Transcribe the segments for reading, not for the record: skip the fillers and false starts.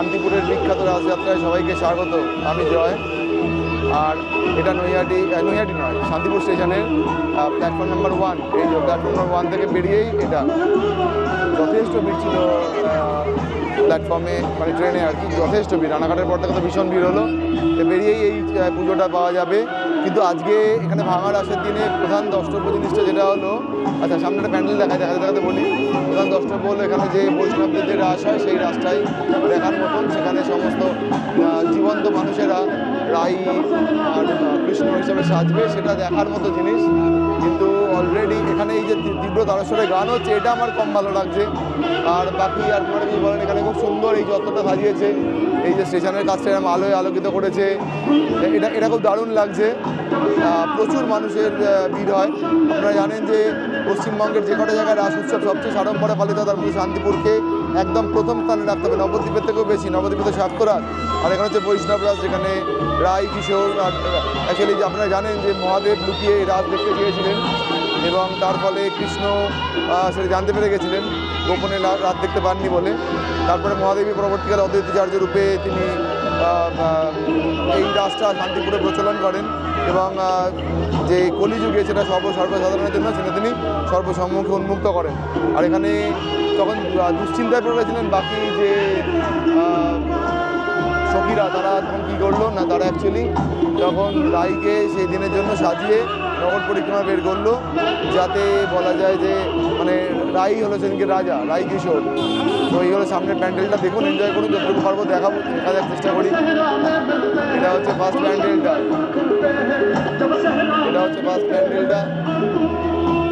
শান্তিপুরের বিখ্যাত রাসযাত্রায় সবাইকে স্বাগত। আমি জয়। আর এটা নৈহাটি নয়, শান্তিপুর স্টেশনের প্ল্যাটফর্ম নাম্বার 1। এই প্ল্যাটফর্ম নাম্বার 1 থেকে বেরিয়েই এটা যথেষ্ট ভিড় ছিল প্ল্যাটফর্মে, মানে ট্রেনে আর কি, যথেষ্ট ভিড়। রানাঘাটের পর থেকে তো ভীষণ ভিড় হলো, বেরিয়েই এই পুজোটা পাওয়া যাবে। কিন্তু আজকে এখানে ভাঙা রাসের দিনে প্রধান দ্রষ্টব্য জিনিসটা যেটা হলো, আচ্ছা সামনে একটা প্যান্ডেল দেখাতে বলি। প্রধান দ্রষ্টব্য হলো এখানে যে বৈষ্ণবদের যে রাস হয় সেই রাসটাই দেখার মতন। সেখানে সমস্ত জীবন্ত মানুষেরা রাই আর কৃষ্ণ হিসাবে সাজবে, সেটা দেখার মতো জিনিস। কিন্তু অলরেডি এখানে এই যে তীব্র তারস্বরে গান হচ্ছে, এটা আমার কম ভালো লাগছে। আর বাকি আর তোমার কি বলেন, এখানে খুব সুন্দর এই যতটা সাজিয়েছে, এই যে স্টেশনের কাজটা এরকম আলোয় আলোকিত করেছে, এটা খুব দারুণ লাগছে। প্রচুর মানুষের ভিড় হয়। আপনারা জানেন যে পশ্চিমবঙ্গের যে কটা জায়গায় রাস উৎসব সবচেয়ে সাড়ম্বরে পালিত, তার মধ্যে শান্তিপুরকে একদম প্রথম স্থানে রাখতে হবে। নবদ্বীপের থেকেও বেশি। নবদ্বীপে তো শাক্তরাজ, আর এখানে হচ্ছে বৈষ্ণব রাস, যেখানে রায় কিশোর। আর অ্যাকচুয়ালি আপনারা জানেন যে মহাদেব লুকিয়ে এই রাস দেখতে চেয়েছিলেন এবং তার ফলে কৃষ্ণ সেটা জানতে পেরে গেছিলেন, গোপনে রাত দেখতে পাননি বলে। তারপরে মহাদেবী পরবর্তীকালে অদ্বৈতাচার্য রূপে তিনি এই রাসটা শান্তিপুরে প্রচলন করেন এবং যে কলিযুগে সেটা সর্বসাধারণের জন্য সেটা তিনি সর্বসম্মুখে উন্মুক্ত করেন। আর এখানে তখন দুশ্চিন্তায় পড়ে গেছিলেন বাকি যে সখীরা, তারা তখন কী করলো না, তারা অ্যাকচুয়ালি তখন রাইকে সেই দিনের জন্য সাজিয়ে নগর পরিক্রমা বের করলো, যাতে বলা যায় যে মানে রাই হলো সেদিনকে রাজা, রাই কিশোর। তো এই হলো সামনের প্যান্ডেলটা, দেখুন, এনজয় করুন, যতটুকু পারবো দেখা যাক চেষ্টা করি। এটা হচ্ছে ফার্স্ট প্যান্ডেলটা,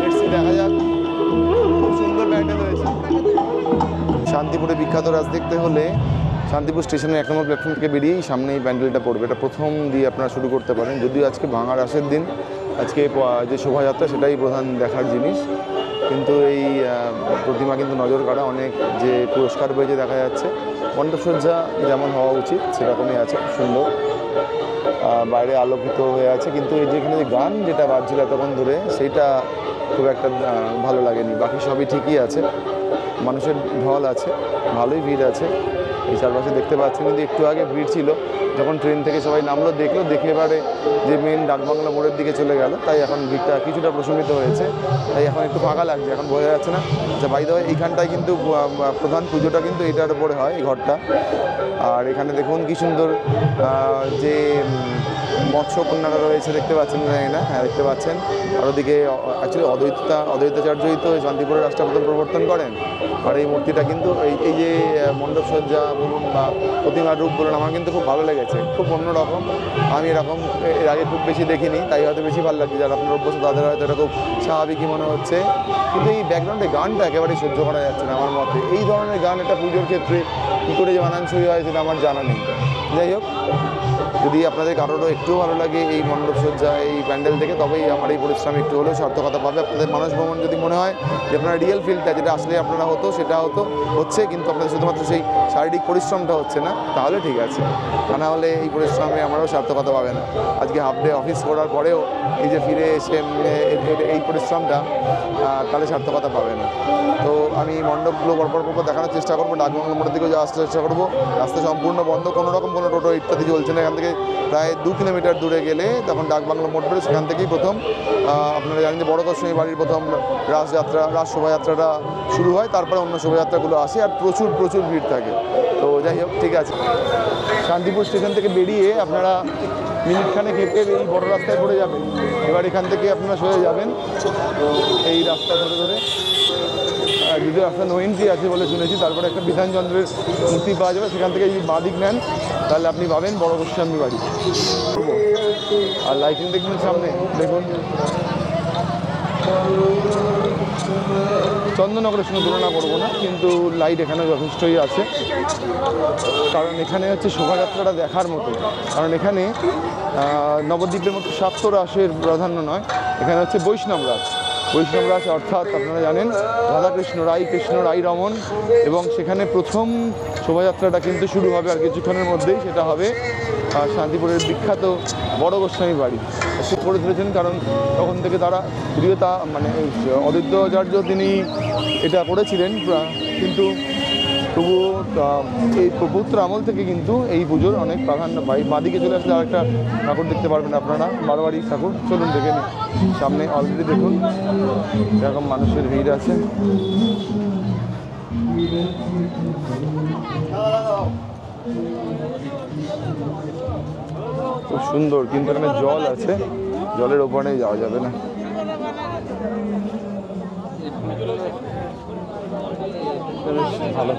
দেখছি, দেখা যাক। খুব সুন্দর প্যান্ডেল হয়েছে। শান্তিপুরে বিখ্যাত রাস দেখতে হলে শান্তিপুর স্টেশনের 1 নম্বর প্ল্যাটফর্ম থেকে বেরিয়েই সামনে এই প্যান্ডেলটা পড়বে। এটা প্রথম দিয়ে আপনারা শুরু করতে পারেন। যদিও আজকে ভাঙা রাসের দিন, আজকে যে শোভাযাত্রা সেটাই প্রধান দেখার জিনিস, কিন্তু এই প্রতিমা কিন্তু নজর কাড়া। অনেক যে পুরস্কার পেয়েছে দেখা যাচ্ছে। মণ্ডপসজ্জা যেমন হওয়া উচিত সেরকমই আছে, খুব সুন্দর, বাইরে আলোকিত হয়ে আছে। কিন্তু এই যেখানে যে গান যেটা বাজছিল এতক্ষণ ধরে, সেইটা খুব একটা ভালো লাগেনি। বাকি সবই ঠিকই আছে, মানুষের ঢল আছে, ভালোই ভিড় আছে। এই চারপাশে দেখতে পাচ্ছেন, কিন্তু একটু আগে ভিড় ছিল যখন ট্রেন থেকে সবাই নামলো, দেখে এবারে যে মেন ডাকবাংলা মোড়ের দিকে চলে গেল, তাই এখন ভিড়টা কিছুটা প্রশমিত হয়েছে, তাই এখন একটু ফাঁকা লাগছে, এখন বোঝা যাচ্ছে না। আচ্ছা, বাই দ্য ওয়ে, এইখানটায় কিন্তু প্রধান পুজোটা কিন্তু এইটার উপরে হয়, এই ঘরটা। আর এখানে দেখুন কি সুন্দর যে মৎস্য কন্যারা রয়েছে, দেখতে পাচ্ছেন না? হ্যাঁ, দেখতে পাচ্ছেন। আর ওদিকে অ্যাকচুয়ালি অদ্বৈতাচার্যই তো শান্তিপুরের রাসটা প্রথম প্রবর্তন করেন। আর এই মূর্তিটা কিন্তু এই যে মণ্ডপসজ্জা বলুন বা প্রতিমার রূপ বলুন, আমার কিন্তু খুব ভালো লেগেছে, খুব অন্যরকম। আমি এরকম এর আগে খুব বেশি দেখিনি, তাই হয়তো বেশি ভালো লাগছে। যারা আপনার অভ্যস্ত তাদের হয়তো এটা খুব স্বাভাবিকই মনে হচ্ছে, কিন্তু এই ব্যাকগ্রাউন্ডে গানটা একেবারেই সহ্য করা যাচ্ছে না আমার মতে। এই ধরনের গান এটা পুজোর ক্ষেত্রে কী করে যে মানানসই হয় সেটা আমার জানা নেই। যাই হোক, যদি আপনাদের কারোরও একটু ভালো লাগে এই মণ্ডপসজ্জা, এই প্যান্ডেল থেকে, তবেই আমার এই পরিশ্রম একটু হলেও সার্থকতা পাবে। আপনাদের মানস ভ্রমণ যদি মনে হয় যে আপনারা রিয়েল ফিলটা যেটা আসলে আপনারা সেটা হচ্ছে, কিন্তু আপনাদের শুধুমাত্র সেই শারীরিক পরিশ্রমটা হচ্ছে না, তাহলে ঠিক আছে। তা না হলে এই পরিশ্রমে আমারও সার্থকতা পাবে না। আজকে হাফ ডে অফিস করার পরেও এই যে ফিরে এসে এই পরিশ্রমটা, তাহলে সার্থকতা পাবে না। তো আমি মণ্ডপগুলো পরপর দেখানোর চেষ্টা করবো। ডাকবাংলা মোড়ের দিকেও যাওয়ার চেষ্টা করবো। রাস্তা সম্পূর্ণ বন্ধ, কোনো রকম কোনো টোটো ইত্যাদি চলছে না। এখান থেকে প্রায় 2 কিলোমিটার দূরে গেলে তখন ডাকবাংলা মোড় পড়ে, সেখান থেকেই প্রথম আপনারা জানেন যে বড় দর্শনী বাড়ির প্রথম রাস শোভাযাত্রাটা শুরু হয়, তারপরে অন্য শোভাযাত্রাগুলো আসে, আর প্রচুর ভিড় থাকে। তো যাই হোক, ঠিক আছে। শান্তিপুর স্টেশন থেকে বেরিয়ে আপনারা মিনিটখানেক হেঁটে এই বড় রাস্তায় পড়ে যাবেন। এবার এখান থেকে আপনারা সোজা যাবেন এই রাস্তা ধরে যদিও রাস্তা নো এন্ট্রি আছে বলে শুনেছি। তারপরে একটা বিধানচন্দ্রের মূর্তি পাওয়া যাবে, সেখান থেকে যদি বাঁদিক নেন তাহলে আপনি পাবেন বড় গোস্বামী বাড়ি। আর লাইটিং দেখবেন সামনে, দেখুন চন্দননগরের সঙ্গে তুলনা করবো না, কিন্তু লাইট এখানে যথেষ্টই আছে। কারণ এখানে হচ্ছে শোভাযাত্রাটা দেখার মতো। কারণ এখানে নবদ্বীপের মতো শাক্ত রাসের প্রাধান্য নয়, এখানে হচ্ছে বৈষ্ণব রাস, অর্থাৎ আপনারা জানেন রাধাকৃষ্ণ, কৃষ্ণ রাই রমন। এবং সেখানে প্রথম শোভাযাত্রাটা কিন্তু শুরু হবে আর কিছুক্ষণের মধ্যেই, সেটা হবে শান্তিপুরের বিখ্যাত বড় গোস্বামী বাড়ি। সে করে ধরেছেন, কারণ তখন থেকে তারা যদিও মানে অদ্বৈতাচার্য তিনি এটা করেছিলেন, কিন্তু তবুও এই প্রপৌত্র আমল থেকে কিন্তু এই পুজোর অনেক প্রাধান্য পাই। বাঁদিকে চলে আসলে আরেকটা ঠাকুর দেখতে পারবেন আপনারা, বারোয়ারি ঠাকুর। চলুন দেখে নিন। সামনে অলরেডি দেখুন এরকম মানুষের ভিড় আছে। খুব সুন্দর, কিন্তু এখানে জল আছে, জলের ওপরে যাওয়া যাবে না। ভালো।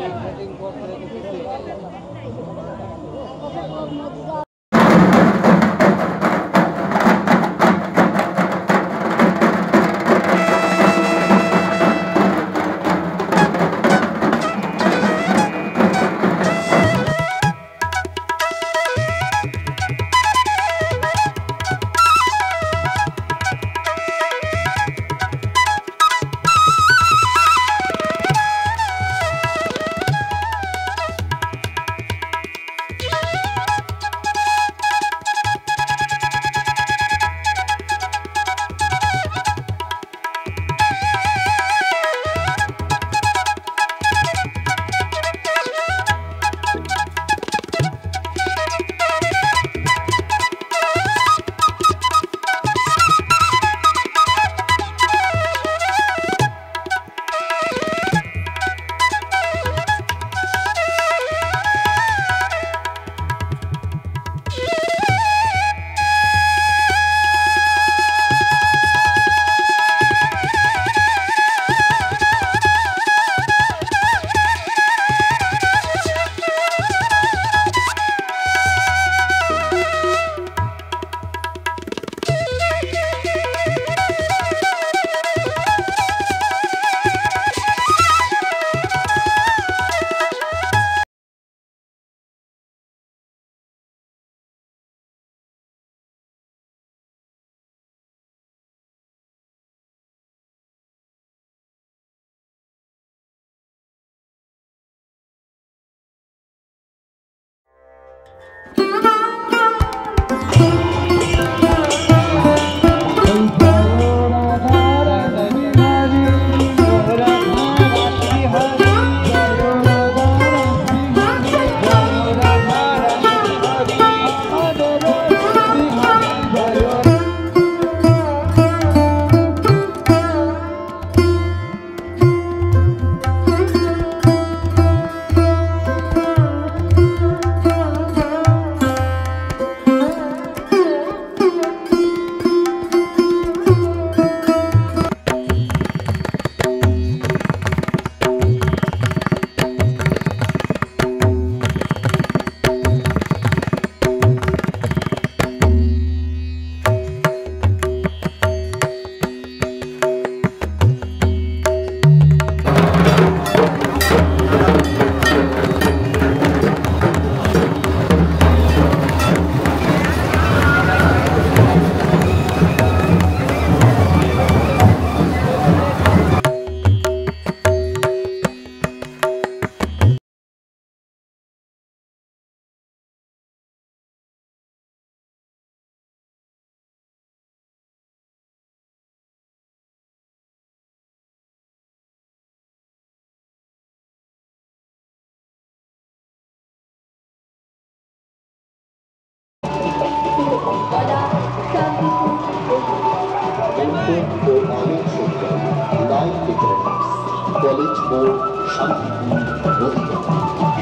কলেজ মোড় শান্তিপুর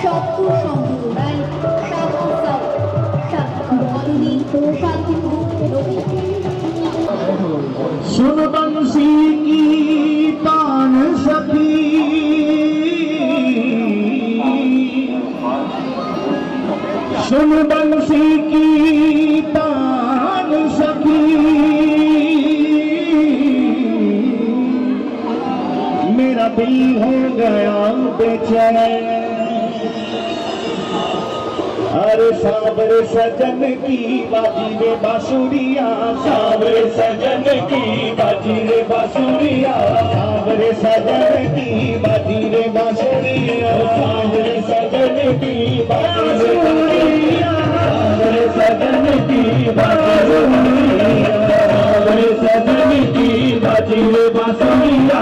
সত্য সম্প্রদায় सुन बंसी की तान सखी सुन बंसी की तान सखी मेरा दिल हो गया बेचैन अरे सावरे सजन की बाजी रे बांसुरिया सावरे सजन की बाजी रे बांसुरिया सावरे सजन की बाजी रे बांसुरिया सावरे सजन की बाजी रे बांसुरिया सावरे सजन की बाजी रे बांसुरिया सावरे सजन की बाजी रे बांसुरिया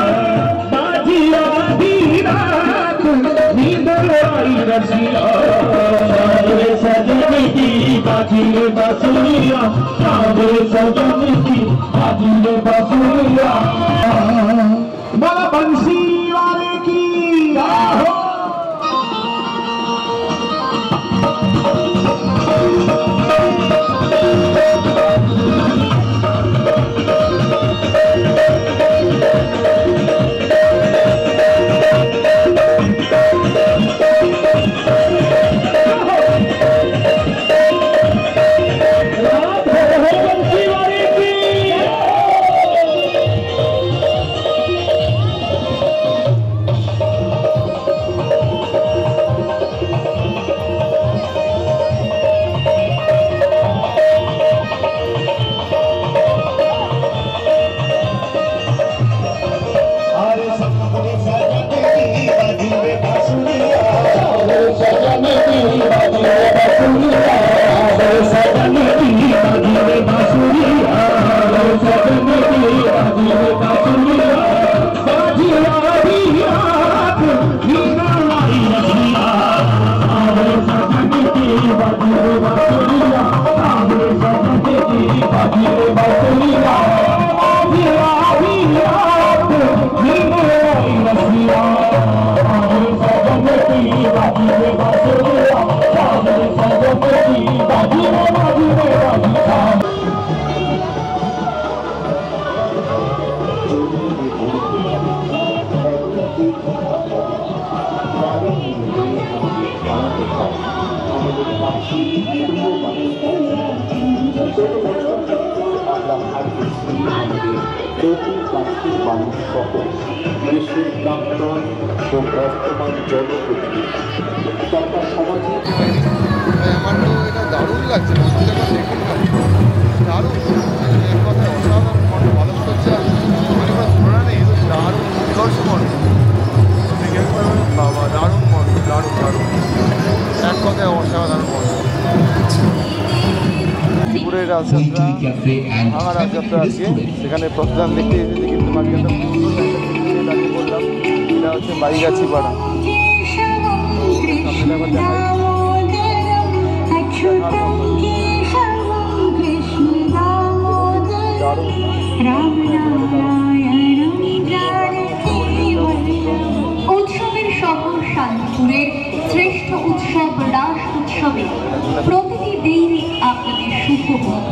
बाजी आधी रात नींद रसिया सावरे सजन की बाजी रे बांसुरिया सावरे सजन की बाजी रे बांसुरिया बोला बंसी वाले की हो দেশের প্রাক্তন ও বর্তমান জনপ্রতিনিধি তথা সামাজিক আমার তো এটা দারুণ লাগছে, মন্দিরটা দেখুন না, দারুণ, এক কথায় অসাধারণ মন্ড, মানুষ করছে মানে কোনো তুলনা নেই, এটা দারুণ উৎকর্ষ মন্ড, বাবা দারুণ মন্ড, দারুণ দারুণ, এক কথায় অসাধারণ মন্ড। ত্রিপুরের রাজযাত্রা, ভাঙা রাজযাত্রা আজকে, সেখানে প্রস্থান দেখতে এসেছি, কিন্তু বাকি একটা দাঁড়িয়ে বললাম এটা হচ্ছে বাইগাছি পাড়া। সামনে আবার দেখাই উৎসবের শহর শান্তিপুরের শ্রেষ্ঠ উৎসব রাস উৎসবে প্রতিটি দিন আপনাদের শুভ হোক।